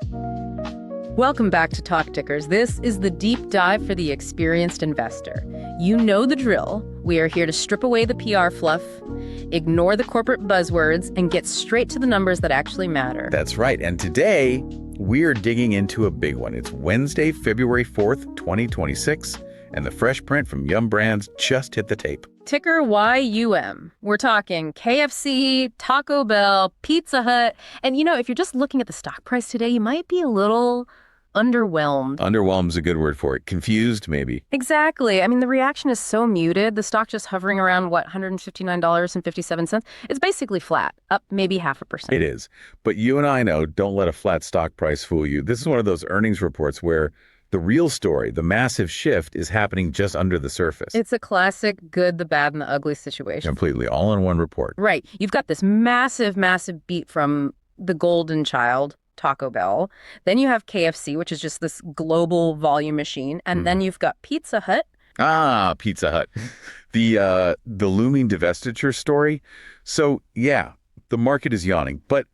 Welcome back to Talk Tickers. This is the deep dive for the experienced investor. You know the drill. We are here to strip away the PR fluff, ignore the corporate buzzwords, and get straight to the numbers that actually matter. That's right. And today, we're digging into a big one. It's Wednesday, February 4th, 2026, and the fresh print from Yum Brands just hit the tape. Ticker YUM. We're talking KFC, Taco Bell, Pizza Hut. And if you're just looking at the stock price today, you might be a little underwhelmed. Underwhelm's a good word for it. Confused, maybe. Exactly. I mean, the reaction is so muted. The stock just hovering around, $159.57. It's basically flat, up maybe 0.5%. It is. But you and I know, don't let a flat stock price fool you. This is one of those earnings reports where the real story, the massive shift, is happening just under the surface. It's a classic good, the bad, and the ugly situation. Completely, all in one report. Right. You've got this massive, massive beat from the golden child, Taco Bell. Then you have KFC, which is just this global volume machine. And then you've got Pizza Hut. Ah, Pizza Hut. The looming divestiture story. So, yeah, the market is yawning, but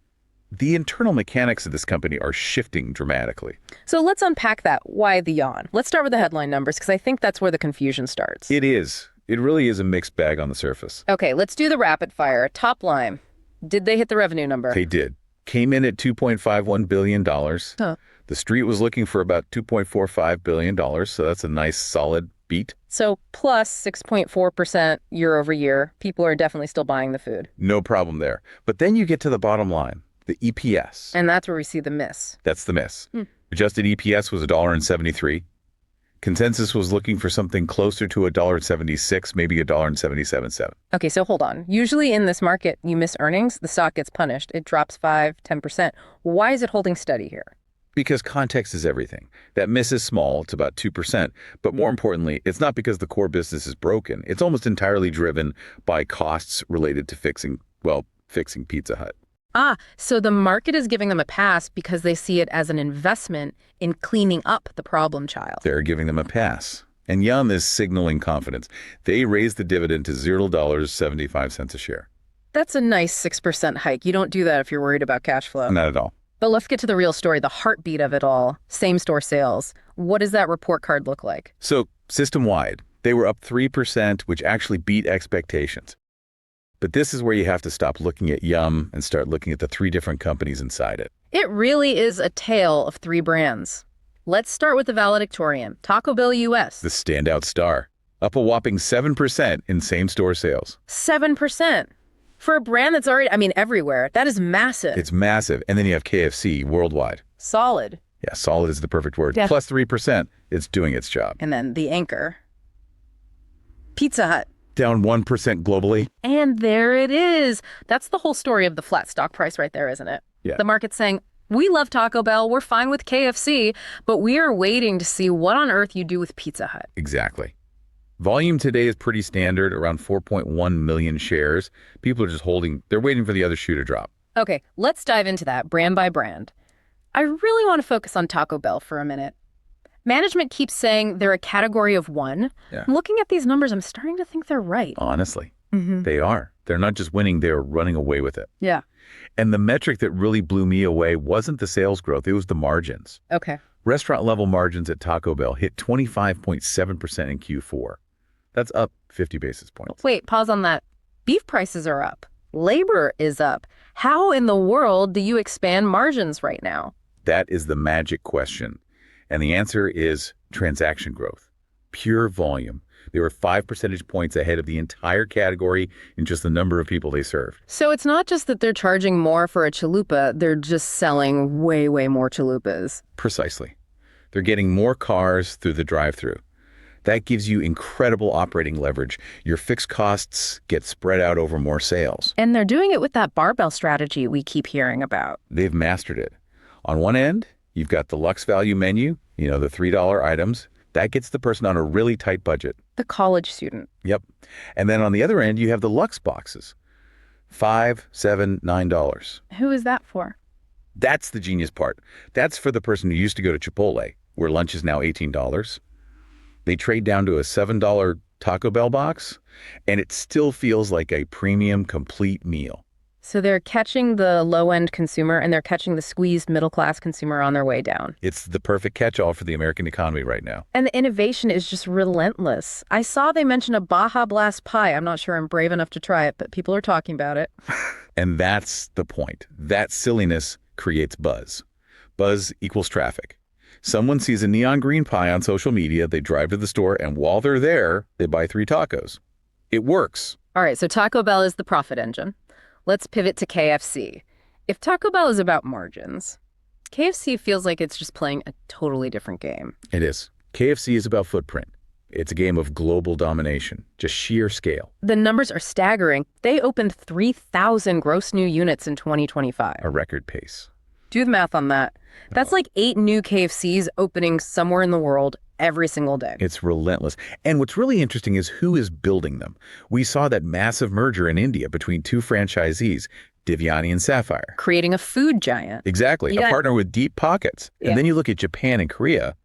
the internal mechanics of this company are shifting dramatically. So let's unpack that. Why the yawn? Let's start with the headline numbers, because I think that's where the confusion starts. It is. It really is a mixed bag on the surface. Okay, let's do the rapid fire. Top line. Did they hit the revenue number? They did. Came in at $2.51 billion. Huh. The street was looking for about $2.45 billion, so that's a nice, solid beat. So plus 6.4% year over year. People are definitely still buying the food. No problem there. But then you get to the bottom line, the EPS. And that's where we see the miss. That's the miss. Adjusted EPS was $1.73. Consensus was looking for something closer to $1.76, maybe $1.77. Okay, so hold on. Usually in this market, you miss earnings, the stock gets punished. It drops 5-10%. Why is it holding steady here? Because context is everything. That miss is small, it's about 2%. But more importantly, it's not because the core business is broken. It's almost entirely driven by costs related to fixing Pizza Hut. Ah, so the market is giving them a pass because they see it as an investment in cleaning up the problem child. They're giving them a pass. And Yum is signaling confidence. They raised the dividend to $0.75 a share. That's a nice 6% hike. You don't do that if you're worried about cash flow. Not at all. But let's get to the real story, the heartbeat of it all. Same-store sales. What does that report card look like? So system-wide, they were up 3%, which actually beat expectations. But this is where you have to stop looking at Yum and start looking at the three different companies inside it. It really is a tale of three brands. Let's start with the valedictorian, Taco Bell U.S. The standout star, up a whopping 7% in same-store sales. 7%. For a brand that's already, everywhere. That is massive. It's massive. And then you have KFC worldwide. Solid. Yeah, solid is the perfect word. Yeah. Plus 3%. It's doing its job. And then the anchor, Pizza Hut. Down 1% globally. And there it is. That's the whole story of the flat stock price right there, isn't it? Yeah. The market's saying, we love Taco Bell, we're fine with KFC, but we are waiting to see what on earth you do with Pizza Hut. Exactly. Volume today is pretty standard, around 4.1 million shares. People are just they're waiting for the other shoe to drop. Okay, let's dive into that brand by brand. I really want to focus on Taco Bell for a minute. Management keeps saying they're a category of one. Yeah. Looking at these numbers, I'm starting to think they're right. Honestly, they are. They're not just winning, they're running away with it. Yeah. And the metric that really blew me away wasn't the sales growth, it was the margins. Okay. Restaurant level margins at Taco Bell hit 25.7% in Q4. That's up 50 basis points. Wait, pause on that. Beef prices are up. Labor is up. How in the world do you expand margins right now? That is the magic question. And the answer is transaction growth, pure volume. They were 5 percentage points ahead of the entire category in just the number of people they served. So it's not just that they're charging more for a chalupa, they're just selling way, way more chalupas. Precisely. They're getting more cars through the drive-thru. That gives you incredible operating leverage. Your fixed costs get spread out over more sales. And they're doing it with that barbell strategy we keep hearing about. They've mastered it. On one end, you've got the Lux value menu, the $3 items. That gets the person on a really tight budget. The college student. Yep. And then on the other end, you have the Luxboxes. $5, $7, $9. Who is that for? That's the genius part. That's for the person who used to go to Chipotle, where lunch is now $18. They trade down to a $7 Taco Bell box, and it still feels like a premium complete meal. So they're catching the low-end consumer and they're catching the squeezed middle-class consumer on their way down. It's the perfect catch-all for the American economy right now. And the innovation is just relentless. I saw they mention a Baja Blast pie. I'm not sure I'm brave enough to try it, but people are talking about it. And that's the point. That silliness creates buzz. Buzz equals traffic. Someone sees a neon green pie on social media, they drive to the store, and while they're there, they buy 3 tacos. It works. All right, so Taco Bell is the profit engine. Let's pivot to KFC. If Taco Bell is about margins, KFC feels like it's just playing a totally different game. It is. KFC is about footprint. It's a game of global domination, just sheer scale. The numbers are staggering. They opened 3,000 gross new units in 2025. A record pace. Do the math on that. That's like 8 new KFCs opening somewhere in the world every single day. It's relentless. And what's really interesting is who is building them. We saw that massive merger in India between 2 franchisees, Dividend and Sapphire. Creating a food giant. Exactly. A partner with deep pockets. Yeah. And then you look at Japan and Korea.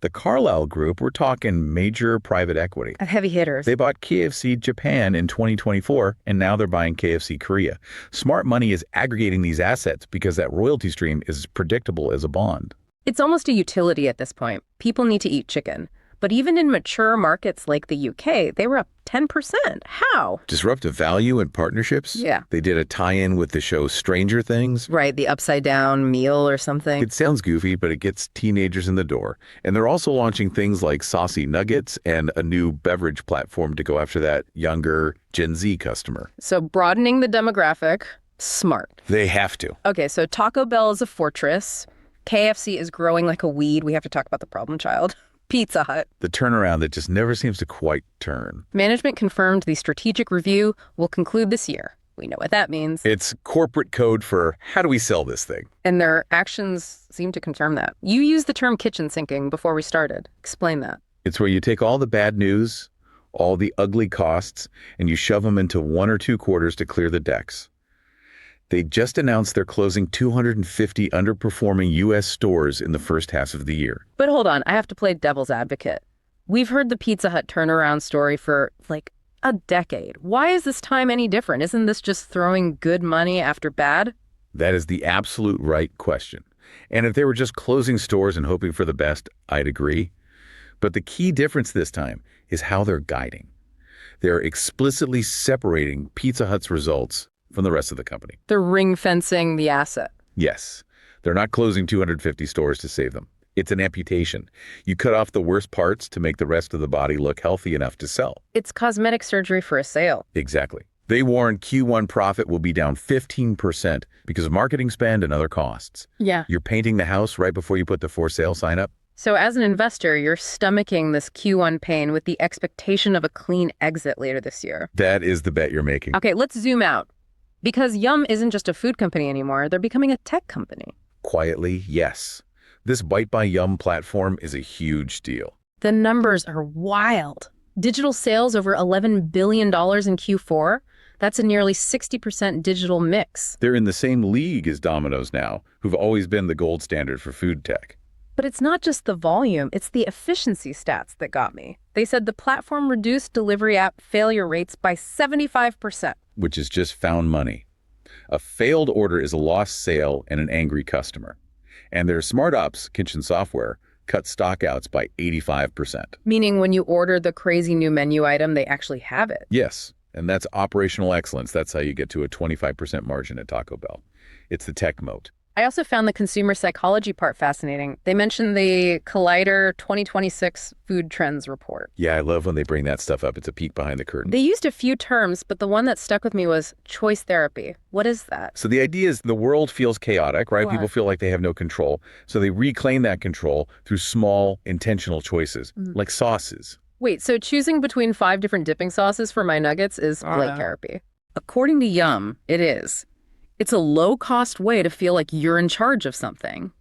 The Carlyle Group, we're talking major private equity. Heavy hitters. They bought KFC Japan in 2024, and now they're buying KFC Korea. Smart money is aggregating these assets because that royalty stream is as predictable as a bond. It's almost a utility at this point. People need to eat chicken. But even in mature markets like the UK, they were up 10%. How? Disruptive value and partnerships? Yeah. They did a tie-in with the show Stranger Things. Right, the upside down meal or something. It sounds goofy, but it gets teenagers in the door. And they're also launching things like saucy nuggets and a new beverage platform to go after that younger Gen Z customer. So broadening the demographic, smart. They have to. Okay, so Taco Bell is a fortress. KFC is growing like a weed. We have to talk about the problem child. Pizza Hut. The turnaround that just never seems to quite turn. Management confirmed the strategic review will conclude this year. We know what that means. It's corporate code for how do we sell this thing? And their actions seem to confirm that. You used the term kitchen sinking before we started. Explain that. It's where you take all the bad news, all the ugly costs, and you shove them into 1 or 2 quarters to clear the decks. They just announced they're closing 250 underperforming U.S. stores in the first half of the year. But hold on, I have to play devil's advocate. We've heard the Pizza Hut turnaround story for, like, a decade. Why is this time any different? Isn't this just throwing good money after bad? That is the absolute right question. And if they were just closing stores and hoping for the best, I'd agree. But the key difference this time is how they're guiding. They're explicitly separating Pizza Hut's results from the rest of the company. They're ring-fencing the asset. Yes. They're not closing 250 stores to save them. It's an amputation. You cut off the worst parts to make the rest of the body look healthy enough to sell. It's cosmetic surgery for a sale. Exactly. They warn Q1 profit will be down 15% because of marketing spend and other costs. Yeah. You're painting the house right before you put the for sale sign up. So as an investor, you're stomaching this Q1 pain with the expectation of a clean exit later this year. That is the bet you're making. Okay, let's zoom out. Because Yum isn't just a food company anymore, they're becoming a tech company. Quietly, yes. This Bite by Yum platform is a huge deal. The numbers are wild. Digital sales over $11 billion in Q4. That's a nearly 60% digital mix. They're in the same league as Domino's now, who've always been the gold standard for food tech. But it's not just the volume, it's the efficiency stats that got me. They said the platform reduced delivery app failure rates by 75%. Which is just found money. A failed order is a lost sale and an angry customer. And their smart ops kitchen software cut stockouts by 85%. Meaning when you order the crazy new menu item, they actually have it. Yes, and that's operational excellence. That's how you get to a 25% margin at Taco Bell. It's the tech moat. I also found the consumer psychology part fascinating. They mentioned the Collider 2026 Food Trends Report. Yeah, I love when they bring that stuff up. It's a peek behind the curtain. They used a few terms, but the one that stuck with me was choice therapy. What is that? So the idea is the world feels chaotic, right? Right. People feel like they have no control. So they reclaim that control through small, intentional choices, like sauces. Wait, so choosing between 5 different dipping sauces for my nuggets is plate therapy? According to Yum, it is. It's a low-cost way to feel like you're in charge of something.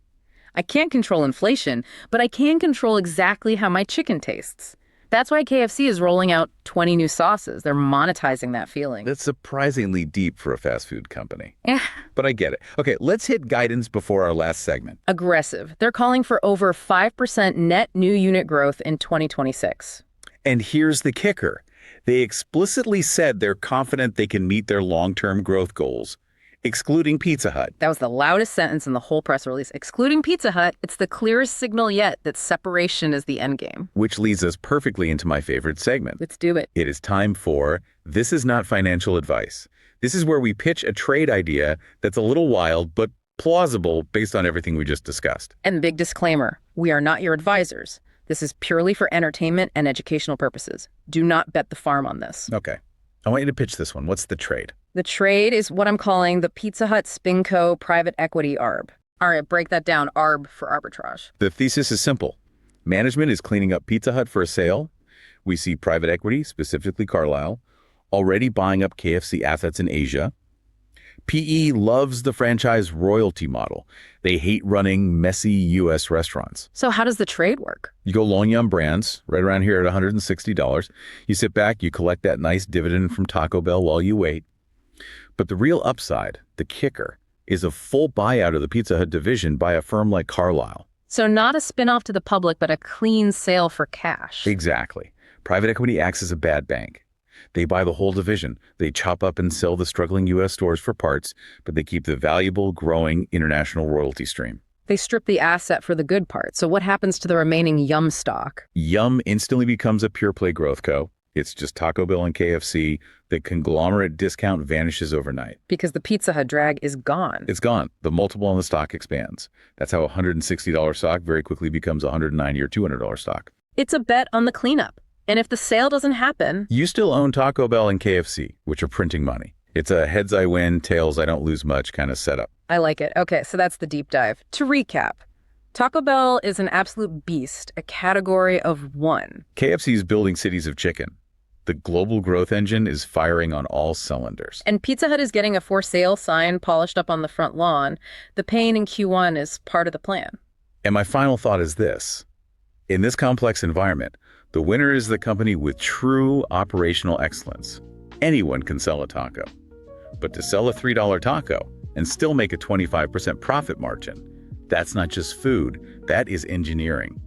I can't control inflation, but I can control exactly how my chicken tastes. That's why KFC is rolling out 20 new sauces. They're monetizing that feeling. That's surprisingly deep for a fast food company. Yeah. But I get it. Okay, let's hit guidance before our last segment. Aggressive. They're calling for over 5% net new unit growth in 2026. And here's the kicker. They explicitly said they're confident they can meet their long-term growth goals. excluding Pizza Hut. That was the loudest sentence in the whole press release. Excluding Pizza Hut, it's the clearest signal yet that separation is the endgame. Which leads us perfectly into my favorite segment. Let's do it. It is time for This Is Not Financial Advice. This is where we pitch a trade idea that's a little wild, but plausible based on everything we just discussed. And big disclaimer, we are not your advisors. This is purely for entertainment and educational purposes. Do not bet the farm on this. Okay. I want you to pitch this one. What's the trade? The trade is what I'm calling the Pizza Hut Spinco private equity ARB. All right, break that down, ARB for arbitrage. The thesis is simple. Management is cleaning up Pizza Hut for a sale. We see private equity, specifically Carlyle, already buying up KFC assets in Asia. PE loves the franchise royalty model. They hate running messy U.S. restaurants. So how does the trade work? You go long yum brands, right around here at $160. You sit back, you collect that nice dividend from Taco Bell while you wait. But the real upside, the kicker, is a full buyout of the Pizza Hut division by a firm like Carlyle. So not a spinoff to the public, but a clean sale for cash. Exactly. Private equity acts as a bad bank. They buy the whole division. They chop up and sell the struggling U.S. stores for parts, but they keep the valuable, growing international royalty stream. They strip the asset for the good part. So what happens to the remaining Yum stock? Yum instantly becomes a pure-play growth co. It's just Taco Bell and KFC. The conglomerate discount vanishes overnight. Because the Pizza Hut drag is gone. It's gone. The multiple on the stock expands. That's how a $160 stock very quickly becomes a $190 or $200 stock. It's a bet on the cleanup. And if the sale doesn't happen... You still own Taco Bell and KFC, which are printing money. It's a heads I win, tails I don't lose much kind of setup. I like it. Okay, so that's the deep dive. To recap, Taco Bell is an absolute beast, a category of one. KFC is building cities of chicken. The global growth engine is firing on all cylinders. And Pizza Hut is getting a for sale sign polished up on the front lawn. The pain in Q1 is part of the plan. And my final thought is this. In this complex environment, the winner is the company with true operational excellence. Anyone can sell a taco. But to sell a $3 taco and still make a 25% profit margin, that's not just food, that is engineering.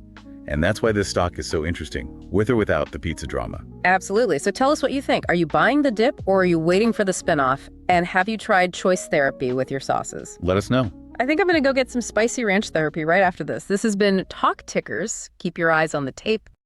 And that's why this stock is so interesting, with or without the pizza drama. Absolutely. So tell us what you think. Are you buying the dip or are you waiting for the spinoff? And have you tried choice therapy with your sauces? Let us know. I think I'm going to go get some spicy ranch therapy right after this. This has been Talk Tickers. Keep your eyes on the tape.